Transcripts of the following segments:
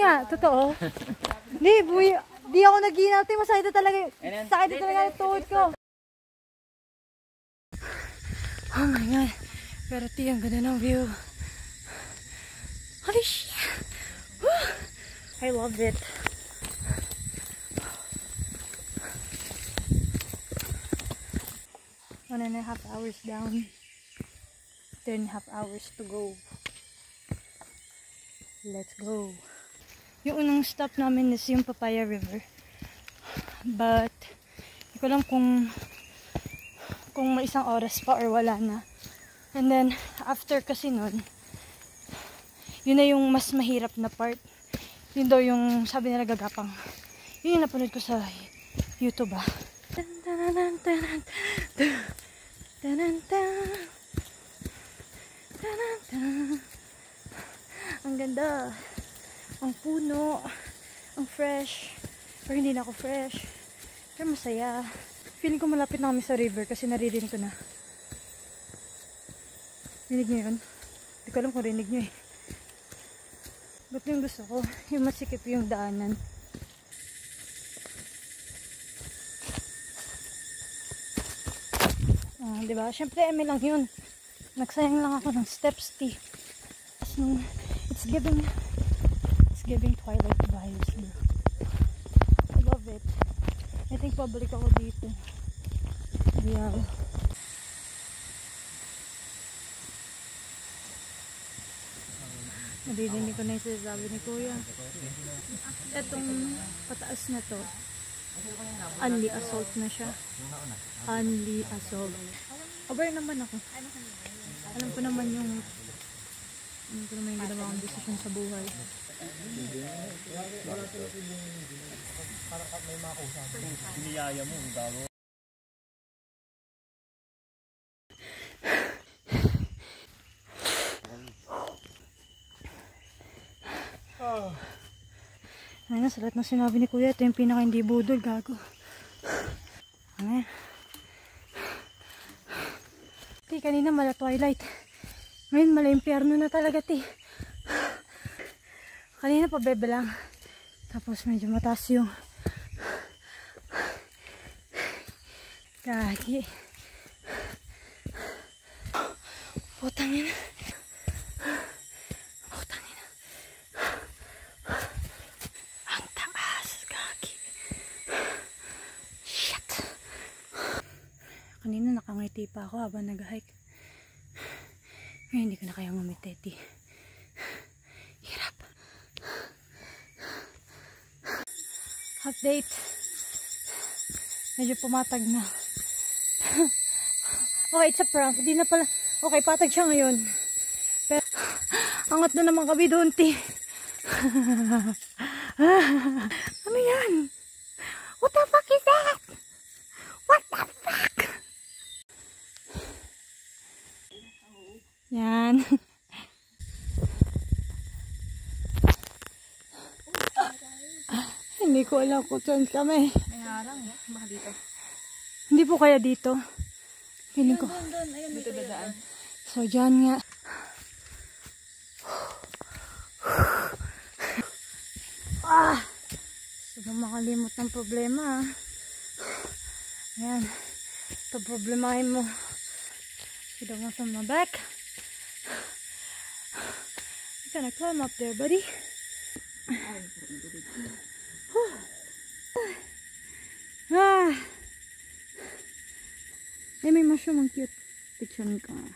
nga, totoo. Di ako nag-inati. Masakit na talaga. Sakit na talaga yung tuhod ko. Oh my God. Pero ti, ang ganda ng view. Holy shit. I love it. 1.5 hours down. 10.5 hours to go. Let's go. Yung unang stop namin is yung Papaya River. But, hindi ko lang kung may isang oras pa or wala na. And then, after kasi nun, yun na yung mas mahirap na part. Yun daw yung sabi nila gagapang. Yun yung napanood ko sa YouTube ah. Ang ganda. Ang puno. Ang fresh. Pero hindi na ako fresh. Pero masaya. Feeling ko malapit na kami sa river kasi naririnig ko na. Rinig nyo yun? Hindi ko alam kung rinig nyo eh. Ba't yung gusto ko? Yung masikip yung daanan. Diba? Siyempre, eme lang yun. Nagsayang lang ako ng steps, T. As nung, it's giving Twilight vibes, bro. I love it. I think pabalik ako dito. Yeah. Nadidinig ko na yung sinasabi ni Kuya. Etong pataas na to, unli assault na siya. Unli assault. Aware naman ako. Alam ko naman yung ginawa kong desisyon sa buhay. May mga kausap. Piniyaya mo, bago. Ay na, sa lahat ng sinabi ni Kuya, ito yung pinaka hindi budol, gago. Ano yan? Ti, kanina mala Twilight. Ngayon mala impyerno na talaga, ti. Kanina pa bebe lang. Tapos medyo mataas yung gagi. Putang ina. Putang ina. Ang taas, gagi. Shit. Kanina nakangiti pa ako habang nag-hike. Ngayon hindi ko na kaya ngumiti. Hirap. Update. Medyo pumatag na. Okay, it's a prank. Di na pala. Okay, patag siya ngayon. Pero, angat na naman kami doon, ti. Ano yan? What the fuck is that? What the fuck? Yan. Hindi ko alam kung saan kami. May harang, baka dito. Hindi po kaya dito. Feeling ko. Doon. Ayun, dito dadaan. So, dyan nga. So, makalimot ng problema. Ayan. Ito problemahin mo. You don't want on my back. You gonna climb up there, buddy. Ay, may mushroom. Ang cute. Picturein ko nga.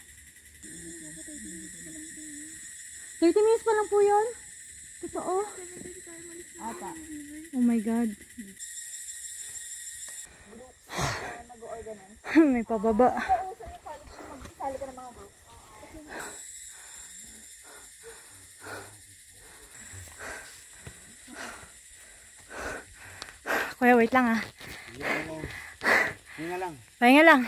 30 minutes pa lang po yun? Totoo? Ata. Oh my God. May pababa. Kuya, wait lang ah. Pahinga lang. Pahinga lang.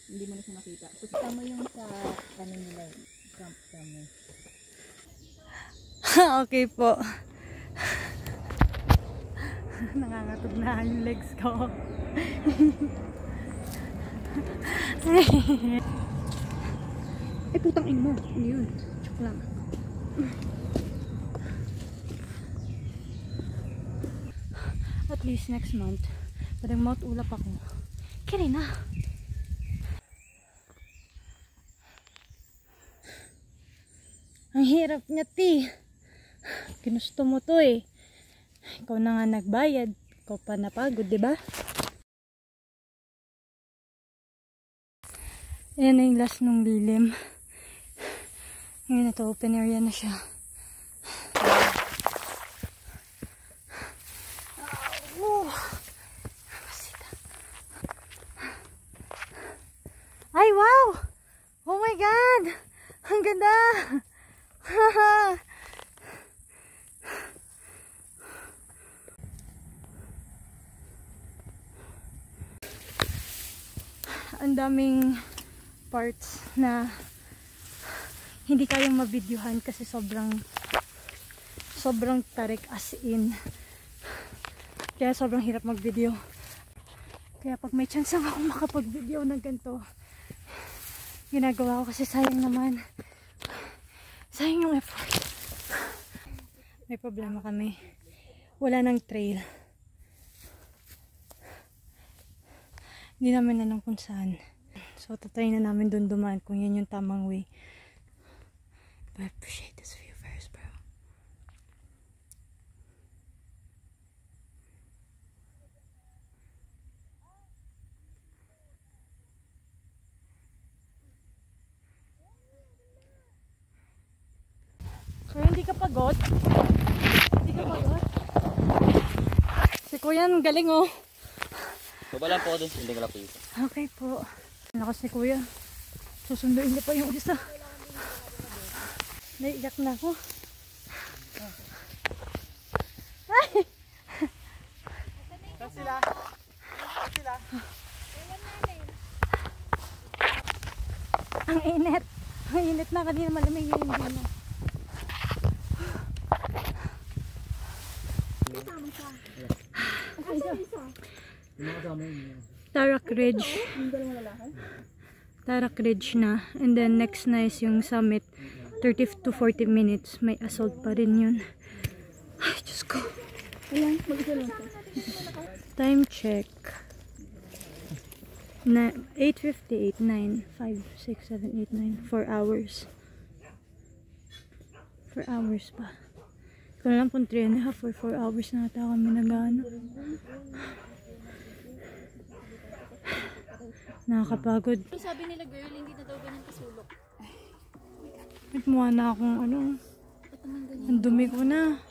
Hindi mo na siya makita. So, tama yung sa kanin nila. Camp kami. Okay po. Nangangatog na yung legs ko. Ay, putang ina mo. Ano yun? Joke lang. At least next month, parang mautulap ako. Kaya na. Ang hirap niya, ti. Ginusto mo to eh. Ikaw na nga nagbayad. Ikaw pa napagod, diba? Ayan na yung last nung lilim. Ngayon ito, open area na siya. Ay, wow! Oh my God! Ang ganda! Ang daming parts na hindi kayang mavideohan kasi sobrang tarik, as in. Kaya sobrang hirap mag-video. Kaya pag may chance lang ako makapag-video ng ganito, ginagawa ko kasi sayang naman. Sayang yung effort. May problema kami. Wala nang trail. Hindi namin alam kung saan. So, tatry na namin dun dumaan kung yun yung tamang way. But I appreciate this view first, bro. So, hindi ka pagod? Hindi ka pagod? Si Kuya, ang galing oh. Baba lang po dun, hindi ko lang po isa. Okay po. Lakas ni Kuya. Susunduin niya pa yung isa. Naiiyak na ako. Ay! Saan sila? Saan sila? Ang init. Ang init na kanina, malamig yung hindi na. Tarak Ridge. Tarak Ridge na. And then next na is yung summit. 30 to 40 minutes. May assault pa rin yun. Ay, Diyos ko. Time check. 8:58, 9, 5, 6, 7, 8, 9. 4 hours. 4 hours pa. Kung lang kung 3.5 or 4 hours na ata kami nag-ano. Nakakapagod. Sabi nila girl, hindi na daw ganyan kasulok. Nagmuha na akong ano. Ba't naman ganyan? Ang dumi ko na.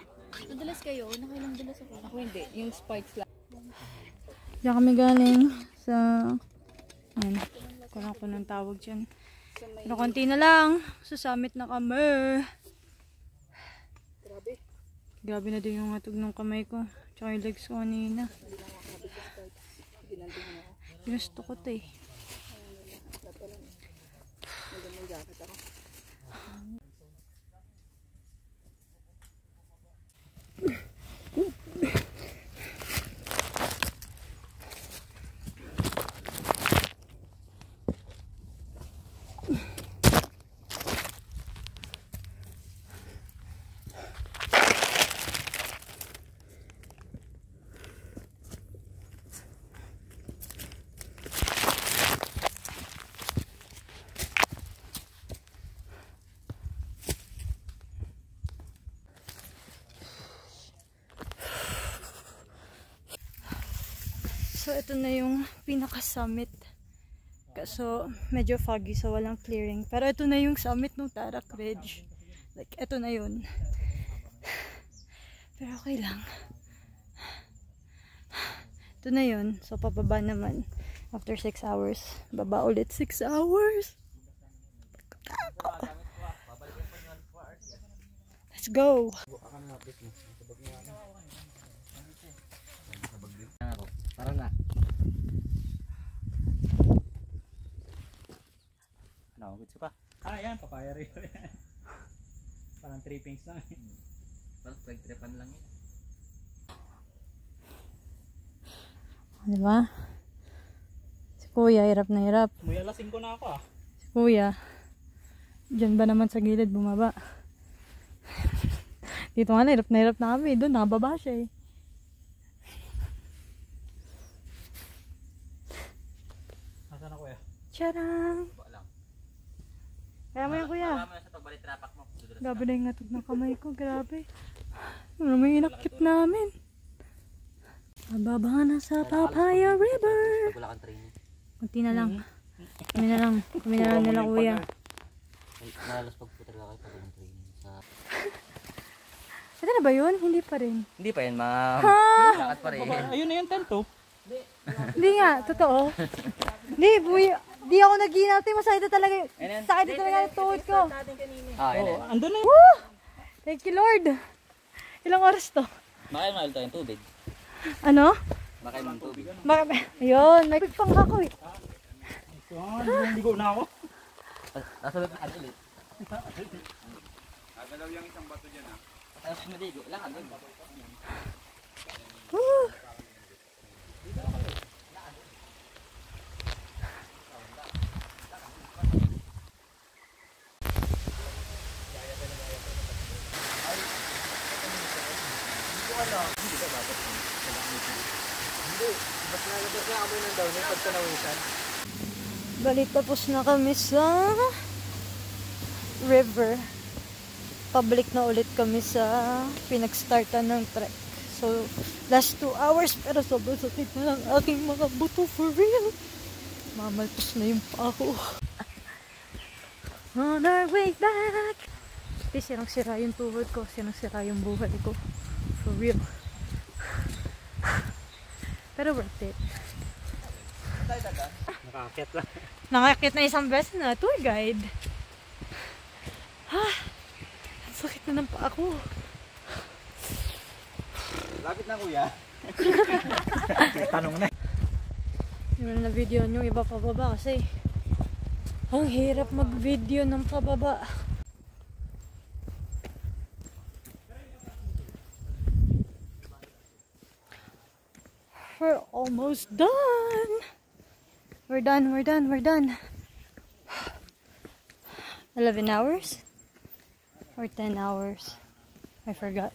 Nadulas kayo? Nakailang dulas ako? Ako hindi. Yung spikes lang. Diyan kami galing sa... Ayan. Kulang ko ng tawag dyan. Pero konti na lang. Sa summit na kami. Grabe. Grabe na din yung atog ng kamay ko. Tsaka yung legs ko kanina. Ginusto ko ito eh. So, ito na yung pinaka-summit. Kaso, medyo foggy, so walang clearing. Pero ito na yung summit ng Tarak Ridge. Like, ito na yun. Pero okay lang. Ito na yun. So, pababa naman. After 6 hours. Baba ulit 6 hours. Let's go! Tara na. Ano, gusto pa? Yan, papaya rin yan. Parang trippings lang. Parang tripan lang yun. Diba? Si Kuya, hirap na hirap. May alasing ko na ako ah. Si Kuya, dyan ba naman sa gilid bumaba? Dito nga na hirap na kami. Doon, nakababa siya eh. Nasaan na kuya? Tiyarang! Ba lang. Kaya mo yan, Kuya. Marami na sa pagbalik trapak mo. Dudulas Grabe na yung ngatog ng kamay ko. Grabe. Ano naman yung inakit namin? Mababa na sa Papaya River. wala kang training. Kunti na lang. Kami na lang. Kami na lang nila, Kuya. Nalalas pag po talaga kayo pag walang training. Sa... Ito na ba yun? Hindi pa rin. Hindi pa yan, ma'am. Ha? Lakad pa rin. Ayun na yung tent oh. Hindi nga. Totoo. Hindi, buhay. Di ako nag-inati. Masakit talaga. Sakit talaga yung tuhod ko. Ah, yan Oo, yan. andun na yun. Woo! Thank you, Lord. Ilang oras to? Makain tayo ng tubig. Ano? Makain ng tubig. Ayun, may pang ako eh. So, hindi ko na ako. Nasa loob na ulit. Agalaw yung isang bato dyan ha. Tapos maligo. Lakad doon. Woo! Bali, tapos na kami sa river. Public na ulit kami sa pinag-startan ng trek. So, last 2 hours pero sobrang sakit na lang aking mga buto for real. Mamalpos na yung pa ako. On our way back. Sirang-sira yung tuhod ko. Sirang-sira yung buhay ko. For real. Pero worth it. Nakakit lang. Nakakit na isang beses na tour guide. Ha? Sakit na ng paa ko. Lapit na kuya. Tanong na. Yung na video nyo iba pababa kasi ang hirap mag-video ng pababa. We're almost done. We're done. 11 hours? Or 10 hours? I forgot.